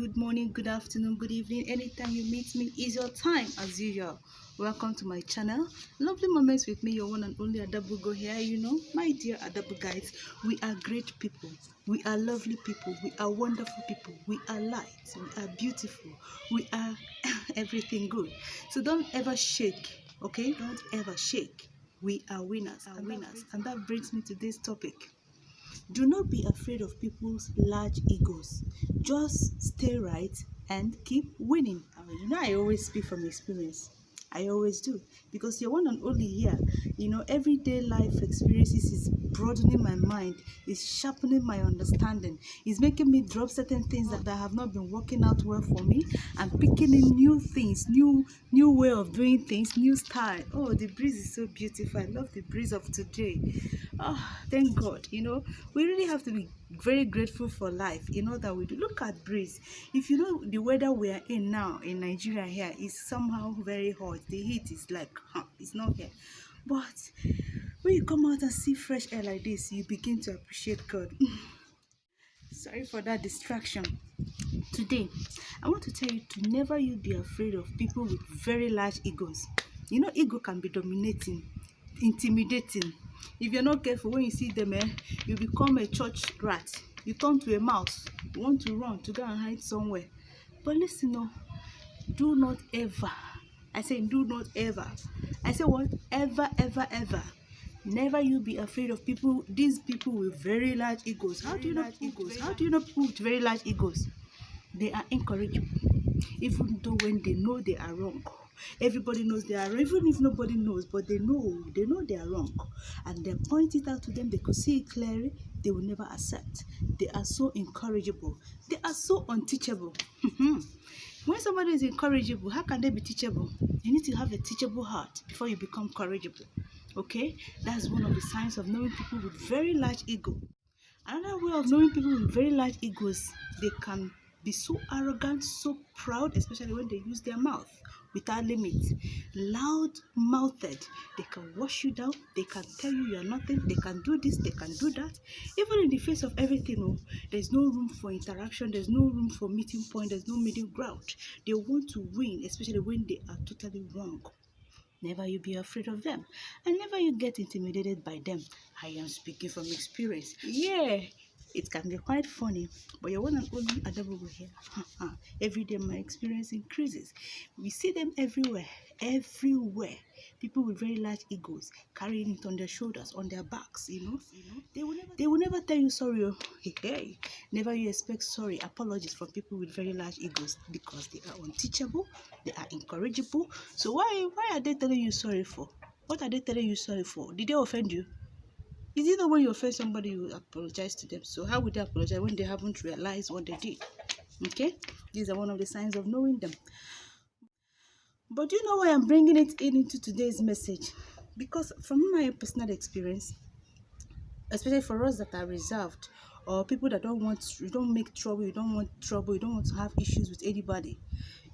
good morning, good afternoon, good evening. Anytime you meet me is your time as usual. Welcome to my channel. Lovely moments with me, your one and only Adabugo here. My dear Adabugites, we are great people. We are lovely people. We are wonderful people. We are light. We are beautiful. We are everything good. So don't ever shake, okay? Don't ever shake. We are winners. And that brings me to this topic. Do not be afraid of people's large egos. Just stay right and keep winning. I always speak from experience. I always do. Because you're one and only here. Everyday life experiences is broadening my mind, is sharpening my understanding, is making me drop certain things that have not been working out well for me and picking in new things, new way of doing things, new style. Oh, the breeze is so beautiful. I love the breeze of today. Oh, thank God. We really have to be very grateful for life in all that we do. Look at breeze. If you know the weather we are in now in Nigeria here is somehow very hot. The heat is like, it's not here. But when you come out and see fresh air like this, you begin to appreciate God. Sorry for that distraction. Today, I want to tell you to never you be afraid of people with very large egos. Ego can be dominating, intimidating. If you're not careful, when you see them, you become a church rat. You turn to a mouse. You want to run to go and hide somewhere. But listen, do not ever. I say do not ever. I say what? Ever. Never you be afraid of people. These people with very large egos. How do you know egos? How do you know people with very large egos? They are incorrigible. Even though when they know they are wrong. Everybody knows they are wrong, even if nobody knows, but they know they are wrong. And they point it out to them, they could see it clearly, they will never accept. They are so incorrigible. They are so unteachable. When somebody is incorrigible, how can they be teachable? You need to have a teachable heart before you become corrigible. Okay? That's one of the signs of knowing people with very large ego. Another way of knowing people with very large egos, they can be so arrogant, so proud, especially when they use their mouth without limit. Loud-mouthed. They can wash you down. They can tell you are nothing. They can do this. They can do that. Even in the face of everything, there's no room for interaction. There's no room for meeting point. There's no middle ground. They want to win, especially when they are totally wrong. Never you be afraid of them, and never you get intimidated by them. I am speaking from experience. Yeah, it can be quite funny, but you're one and only Adabugo here. Every day my experience increases. We see them everywhere. People with very large egos carrying it on their shoulders, on their backs. They will never tell you sorry. Hey, never you expect sorry, apologies from people with very large egos because they are unteachable, they are incorrigible. So why are they telling you sorry for? What are they telling you sorry for? Did they offend you? Is it that when you offend somebody, you apologize to them? So how would they apologize when they haven't realized what they did? Okay? These are one of the signs of knowing them. But do you know why I'm bringing it into today's message? Because from my personal experience, especially for us that are reserved, or people that you don't make trouble, you don't want trouble, you don't want to have issues with anybody,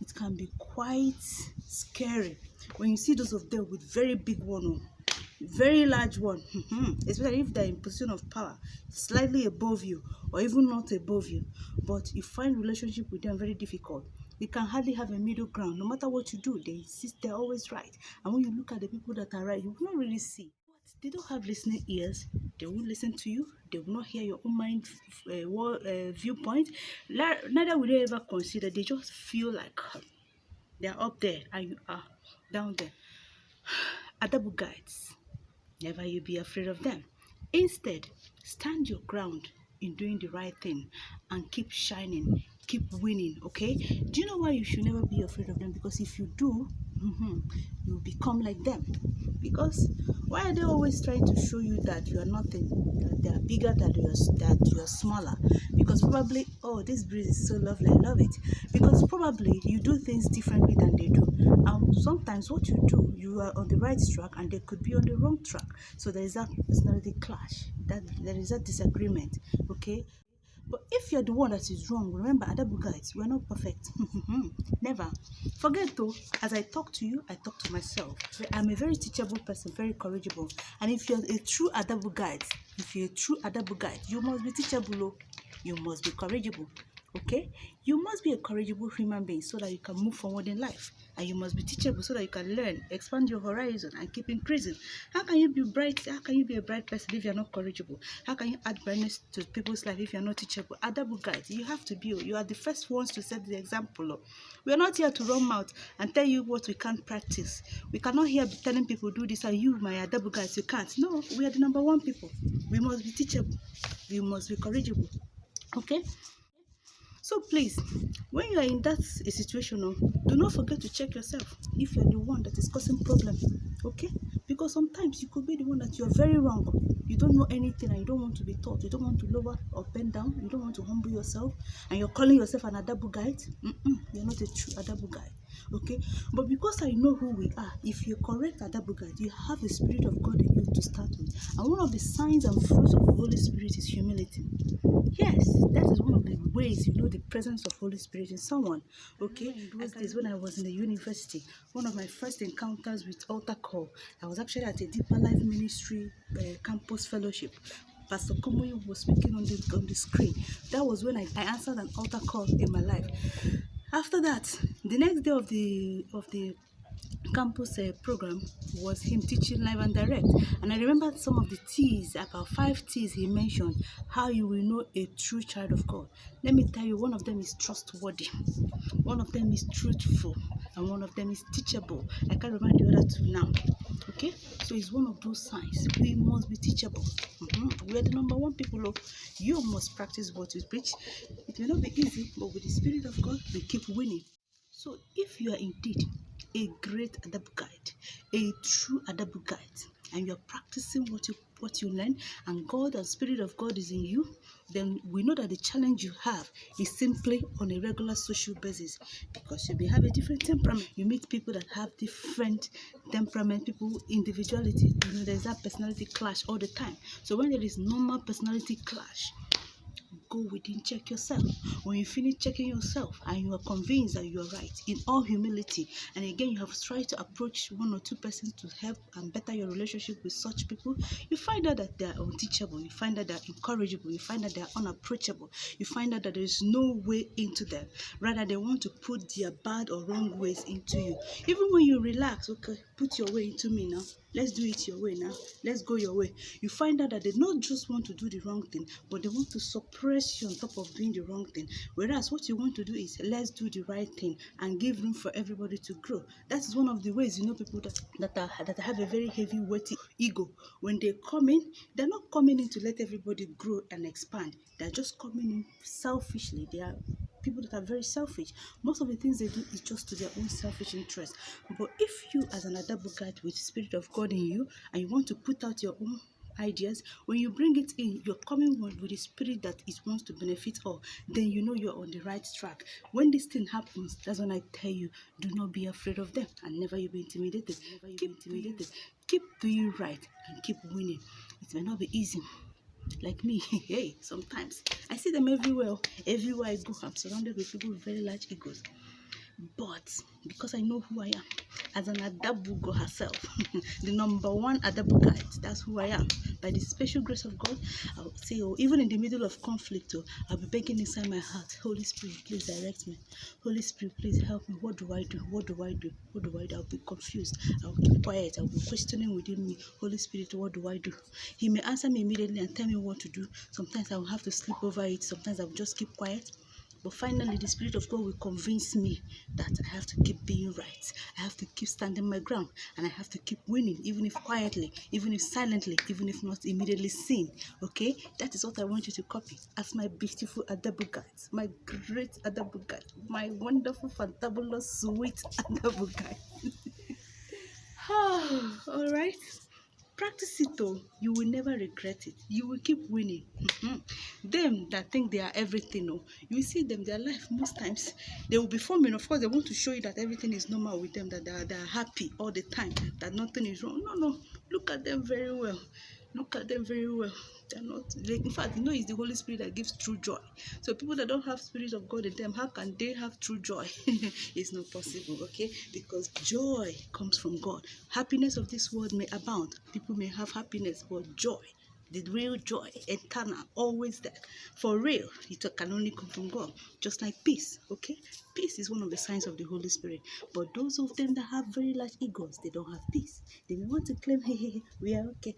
it can be quite scary when you see those of them with very big one, very large one, especially if they're in position of power, slightly above you or even not above you, but you find relationship with them very difficult. You can hardly have a middle ground. No matter what you do, they insist they're always right. And when you look at the people that are right, you will not really see. But they don't have listening ears. They won't listen to you. They will not hear your own mind viewpoint. Neither will they ever consider. They just feel like they're up there and you are down there. Adabugites, never you be afraid of them. Instead, stand your ground in doing the right thing and keep shining, keep winning. Okay, do you know why you should never be afraid of them? Because if you do, you become like them. Because why are they always trying to show you that you are nothing, that they are bigger, that you are smaller? Because probably, oh, this breeze is so lovely, I love it. Because probably you do things differently than they do, and sometimes what you do, you are on the right track and they could be on the wrong track. So there is that personality clash, that there is that disagreement. Okay, but if you're the one that is wrong, remember, Adabugites, we are not perfect. Never. Forget though, as I talk to you, I talk to myself. I'm a very teachable person, very corrigible. And if you're a true Adabugite, you must be teachable, you must be corrigible. Okay, you must be a courageable human being so that you can move forward in life, and you must be teachable so that you can learn, expand your horizon, and keep increasing. How can you be bright? How can you be a bright person if you're not courageable? How can you add brightness to people's life if you're not teachable? Adabu guys, you have to be. You are the first ones to set the example. We are not here to run out and tell you what we can't practice. We cannot here be telling people do this and you, my Adabu guys, you can't. No, we are the number one people. We must be teachable. We must be courageable. Okay. So please, when you are in that situation, do not forget to check yourself if you are the one that is causing problem. Okay? Because sometimes you could be the one that you are very wrong. You don't know anything and you don't want to be taught. You don't want to lower or bend down. You don't want to humble yourself. And you're calling yourself an Adabu guide. You're not a true Adabu guide. Okay? But because I know who we are, if you're correct Adabu guide, you have the Spirit of God in you to start with. And one of the signs and fruits of the Holy Spirit is humility. Yes, that is one of the ways you know the presence of Holy Spirit in someone. Okay, those days when I was in the university, one of my first encounters with altar call, I was actually at a Deeper Life Ministry campus fellowship. Pastor Komoyi was speaking on the screen. That was when I answered an altar call in my life. After that, the next day of the campus program was him teaching live and direct, and I remember some of the T's, about 5 T's he mentioned, how you will know a true child of God. Let me tell you, one of them is trustworthy, one of them is truthful, and one of them is teachable. I can't remember the other two now. Okay, so it's one of those signs. We must be teachable. We are the number one people. You must practice what you preach. It may not be easy, but with the Spirit of God we keep winning. So if you are indeed a great adabu guide, a true adabu guide, and you are practicing what you learn, and God and Spirit of God is in you, then we know that the challenge you have is simply on a regular social basis, because you may have a different temperament. You meet people that have different temperament, people individuality. You know, there's that personality clash all the time. So when there is normal personality clash, go within, check yourself. When you finish checking yourself and you are convinced that you are right, in all humility, and again you have tried to approach 1 or 2 persons to help and better your relationship with such people, you find out that they are unteachable, you find out they are incorrigible, you find out they are unapproachable, you find out that there is no way into them. Rather, they want to put their bad or wrong ways into you. Even when you relax, okay, put your way into me now, let's do it your way now, let's go your way, you find out that they not just want to do the wrong thing, but they want to suppress you on top of doing the wrong thing. Whereas what you want to do is, let's do the right thing and give room for everybody to grow. That is one of the ways, you know, people that have a very heavy, weighty ego. When they come in, they're not coming in to let everybody grow and expand. They're just coming in selfishly. They are people that are very selfish. Most of the things they do is just to their own selfish interest. But if you, as an Adabu guide with the Spirit of God in you, and you want to put out your own ideas, when you bring it in, you're coming with a spirit that it wants to benefit all, then you know you're on the right track. When this thing happens, that's when I tell you, do not be afraid of them, and never you be intimidated. Keep doing right and keep winning. It may not be easy, like me. Hey, sometimes I see them everywhere I go. I'm surrounded with people with very large egos, but because I know who I am as an Adabugo herself, the number one Adabu guide, that's who I am. By the special grace of God, I'll say, even in the middle of conflict, I'll be begging inside my heart, Holy Spirit, please direct me. Holy Spirit, please help me. What do I do? What do I do? What do I do? I'll be confused. I'll keep quiet. I'll be questioning within me. Holy Spirit, what do I do? He may answer me immediately and tell me what to do. Sometimes I will have to sleep over it. Sometimes I will just keep quiet. But finally, the Spirit of God will convince me that I have to keep being right. I have to keep standing my ground. And I have to keep winning, even if quietly, even if silently, even if not immediately seen. Okay? That is what I want you to copy as my beautiful Adabu guides, my great Adabu guide, my wonderful, fantabulous, sweet Adabu guide. All right? Practice it though, you will never regret it. You will keep winning. Them that think they are everything, you see them, their life most times they will be forming. Of course, they want to show you that everything is normal with them, that they are happy all the time, that nothing is wrong. No, look at them very well. Look at them very well. They're not. In fact, it's the Holy Spirit that gives true joy. So people that don't have Spirit of God in them, how can they have true joy? It's not possible, okay? Because joy comes from God. Happiness of this world may abound. People may have happiness, but joy the real joy, eternal, always there. For real, it can only come from God. Just like peace, okay? Peace is one of the signs of the Holy Spirit. But those of them that have very large egos, they don't have peace. They may want to claim, hey, we are okay.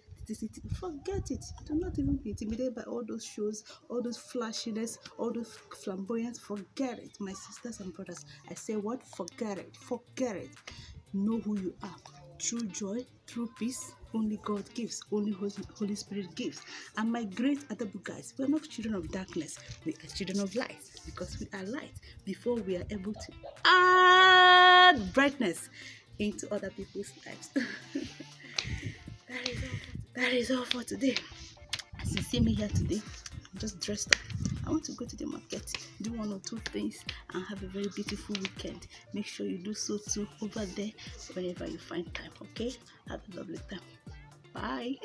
Forget it. Do not even be intimidated by all those shows, all those flashiness, all those flamboyance. Forget it, my sisters and brothers. I say what? Forget it. Forget it. Know who you are. True joy, true peace, only God gives, only Holy Spirit gives. And my great Adabugo guys, we are not children of darkness, we are children of light, because we are light before we are able to add brightness into other people's lives. That is all for today. As you see me here today, I'm just dressed up. I want to go to the market, do one or two things, and have a very beautiful weekend. Make sure you do so too over there whenever you find time, okay? Have a lovely time. Bye.